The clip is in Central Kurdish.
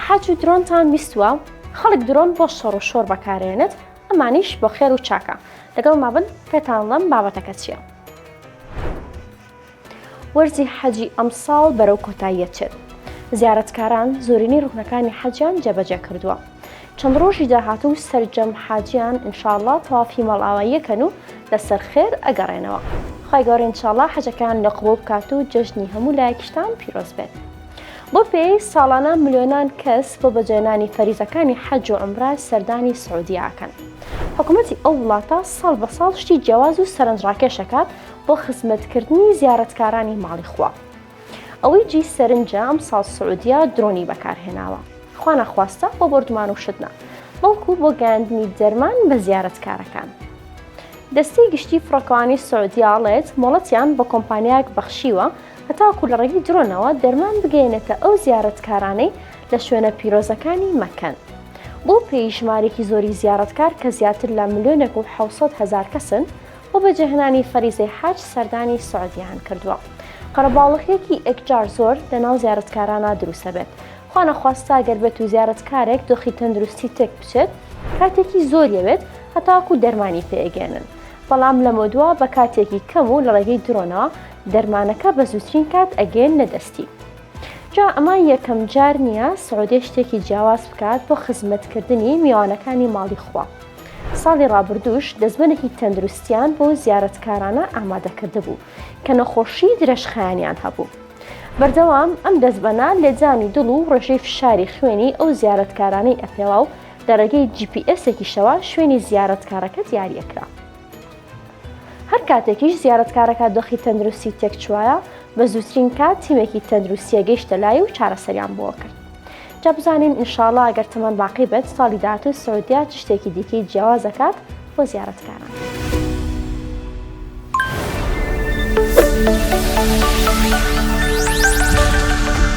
حەج و درۆنتان بیستووە خەڵک درۆن بۆ شەڕ و شۆر بەکارێنێت ئەمانیش بۆ خێر و چاکە لەگەڵ مابن پێتانڵم بابەتەکە چییە. وەرزی حەجی ئەمساڵ بەرەو کۆتاییە چێت. زیارەتکاران زۆرینەی ڕوکنەکانی حەجیان جێبەجێ کردووە. چەند ڕۆژی داهاتوو سەرجەم حاجیان ئینشاءڵڵا تەوافی مەڵئاواییەکەن و لەسەر خێر ئەگەڕێنەوە. خی گەورە ئینشاءڵڵا حەجەکان لە قبوڵ بکات و جەژنی هەموو لایەکیشتان پیرۆز بێت. بۆ پێی ساڵانە ملیۆنان کەس بۆ بەجێنانی فەریزەکانی حەج و عومرە سەردانی سعودیاکەن. حکوومەتی ئەو وڵاتە ساڵ بە ساڵ شتی جیاواز و سەرنجڕاکێشەکات بۆ خزمەتکردنی زیارەتکارانی ماڵی خوا. ئەوەی جی سەرنجە ئەم ساڵ سعودیا درۆنی بەکارهێناوە. خوا نەخواستە بۆ بردومان و شتنا بەڵکو بۆ گەاندنی دەرمان بە زیارەتکارەکان. دەستی گشتی فڕۆکەوانی سعودیاڵێت مۆڵەتیان بە کۆمپانیاک بەخشیوە هەتاکو لە ڕێگەی درۆنەوە دەرمان بگەێنێتە ئەو زیارەتکارانەی لە شوێنە پیرۆزەکانی مەکەن. بۆ پێی ژمارێکی زۆری زیارەتکار کە زیاتر لە 1,700,000 کەسن بۆ بەجێهێنانی فەریزەی حەج سەردانی سعودیان کردووە. قەرەباڵغیەکی ئەکجار زۆر لەناو زیارەتکارانە دروستە بێت. خوا نەخواستا گەر بێت و زیارەتکارێک دۆخی تەندروستی تێک بچێت کاتێکی زۆریەوێت هەتاکو دەرمانی پێگەێنن. بەڵام لەمە دووە بە کاتێکی کەم و لە ڕێگەی درۆنەوە دەرمانەکە بە زووترین کات ئەگەێن نەدەستی. جا ئەمان یەکەم جار نییە سعودی شتێکی جیاواز بکات بۆ خزمەتکردنی میوانەکانی ماڵی خوا. ساڵی ڕابردووش دەستبەنێکی تەندروستیان بۆ زیارەتکارانە ئامادەکرده بوو کە نەخۆشی درەژخایانیان هەبوو. بەردەوام ئەم دەستبەنە لێجانی دڵ و ڕێژەی فشاری خوێنی ئەو زیارەتکارانەی ئەپێڵا و لە ڕێگەی GPS-ێکیشەوە شوێنی زیارەتکارەکە دیاریەکرا. هەر کاتێکیش زیارەتکارەکە دۆخی تەندروستی تێکچوایە بە زووترین کات تیمێکی تەندروستیە گەیشتە لای و چارەسەریان بۆ کرد. جا بزانین ئینشاءڵڵا ئەگەر تەمەن باقی بێت ساڵی داهاتوو سعودیا چ شتێکی دیکەی جیاواز دەکات بۆ زیارەتکاران.